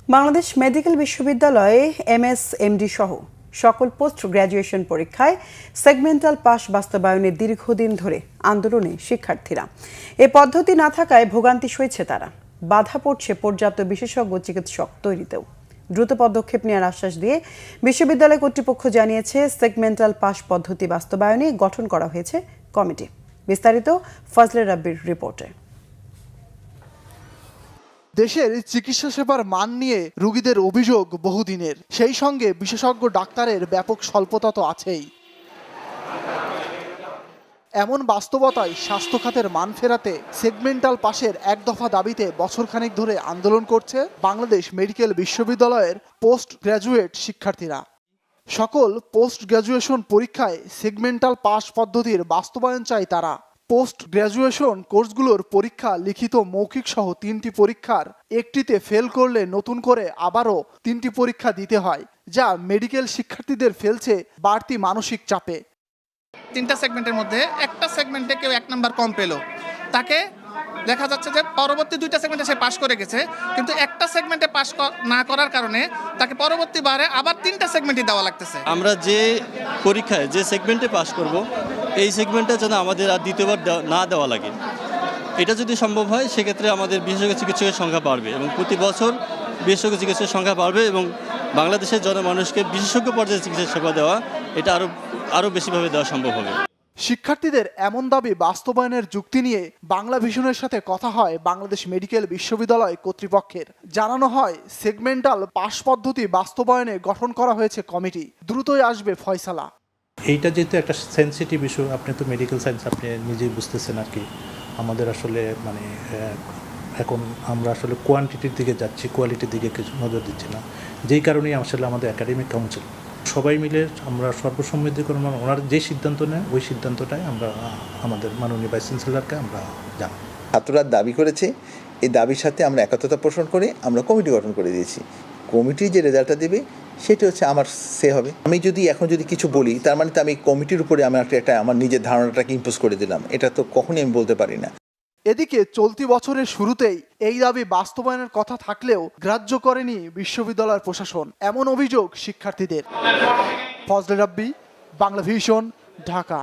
Bangladesh medical বিশ্ববিদ্যালয়ে এমএস/এমডি সহ সকল পোস্ট গ্র্যাজুয়েশন পরীক্ষায় সেগমেন্টাল পাস বাস্তবায়নে দীর্ঘদিন ধরে আন্দোলনে শিক্ষার্থীরা। এ পদ্ধতি না থাকায় ভোগান্তি সইছে তারা। বাধা পড়ছে পর্যাপ্ত বিশেষজ্ঞ চিকিৎসক তৈরিতেও। দ্রুত পদক্ষেপ নেওয়ার আশ্বাস দিয়ে বিশ্ববিদ্যালয় কর্তৃপক্ষ জানিয়েছে, সেগমেন্টাল পাস পদ্ধতি বাস্তবায়নে গঠন করা হয়েছে কমিটি। বিস্তারিত ফজলে রাব্বির রিপোর্টে। দেশের চিকিৎসা সেবার মান নিয়ে রোগীদের অভিযোগ বহুদিনের, সেই সঙ্গে বিশেষজ্ঞ ডাক্তারের ব্যাপক স্বল্পতা তো আছেই। এমন বাস্তবতায় স্বাস্থ্য খাতের মান ফেরাতে সেগমেন্টাল পাসের এক দফা দাবিতে বছরখানেক ধরে আন্দোলন করছে বাংলাদেশ মেডিকেল বিশ্ববিদ্যালয়ের পোস্ট গ্র্যাজুয়েট শিক্ষার্থীরা। সকল পোস্ট গ্র্যাজুয়েশন পরীক্ষায় সেগমেন্টাল পাস পদ্ধতির বাস্তবায়ন চায় তারা। পোস্ট গ্র্যাজুয়েশন কোর্সগুলোর পরীক্ষা লিখিত, মৌখিক সহ 3টি পরীক্ষার একটিতে ফেল করলে নতুন করে আবারও 3টি পরীক্ষা দিতে হয়, যা মেডিকেল শিক্ষার্থীদের ফেলছে বাড়তি মানসিক চাপে। 3টা সেগমেন্টের মধ্যে একটা সেগমেন্টে কেউ 1 নাম্বার কম পেল, তাকে দেখা যাচ্ছে যে পরবর্তী 2টা সেগমেন্টে সে পাশ করে গেছে, কিন্তু একটা সেগমেন্টে পাশ না করার কারণে তাকে পরবর্তীবারে আবার 3টা সেগমেন্টই দেওয়া লাগতেছে। আমরা যে পরীক্ষায় যে সেগমেন্টে পাশ করব, এই সেগমেন্টটা যেন আমাদের আর দ্বিতীয়বার না দেওয়া লাগে। এটা যদি সম্ভব হয়, সেক্ষেত্রে আমাদের বিশেষজ্ঞ চিকিৎসকের সংখ্যা বাড়বে এবং প্রতি বছর বিশেষজ্ঞ চিকিৎসকের সংখ্যা বাড়বে এবং বাংলাদেশের জনমানুষকে বিশেষজ্ঞ পর্যায়ে চিকিৎসা সেবা দেওয়া, এটা আরও বেশিভাবে দেওয়া সম্ভব হবে। শিক্ষার্থীদের এমন দাবি বাস্তবায়নের যুক্তি নিয়ে বাংলা ভিশনের সাথে কথা হয় বাংলাদেশ মেডিকেল বিশ্ববিদ্যালয় কর্তৃপক্ষের। জানানো হয়, সেগমেন্টাল পাস পদ্ধতি বাস্তবায়নে গঠন করা হয়েছে কমিটি, দ্রুতই আসবে ফয়সালা। এইটা যেহেতু একটা সেন্সিটিভ ইস্যু, আপনি তো মেডিকেল সায়েন্স, আপনি নিজেই বুঝতেছেন আর কি। আমাদের আসলে এখন আমরা আসলে কোয়ান্টিটির দিকে যাচ্ছি, কোয়ালিটির দিকে কিছু নজর দিচ্ছি না। যেই কারণেই আসলে আমাদের একাডেমিক কাউন্সিল সবাই মিলে আমরা সর্বসম্মতিক্রমে ওনার যে সিদ্ধান্ত নেয়, ওই সিদ্ধান্তটাই আমরা আমাদের মাননীয় ভাইস চ্যান্সেলরকে আমরা জানাই। ছাত্ররা দাবি করেছে, এই দাবির সাথে আমরা একত্রতা পোষণ করে আমরা কমিটি গঠন করে দিয়েছি। কমিটি যে রেজাল্টটা দেবে সেটা হচ্ছে আমার সে হবে। আমি যদি এখন কিছু বলি, তার মানে তো আমি কমিটির উপরে আমি একটা আমার নিজের ধারণাটাকে ইম্পোজ করে দিলাম। এটা তো কখনই আমি বলতে পারি না। এদিকে চলতি বছরের শুরুতেই এই দাবি বাস্তবায়নের কথা থাকলেও গ্রাহ্য করেনি বিশ্ববিদ্যালয়ের প্রশাসন, এমন অভিযোগ শিক্ষার্থীদের। ফজলে রাব্বি, বাংলা ভিশন, ঢাকা।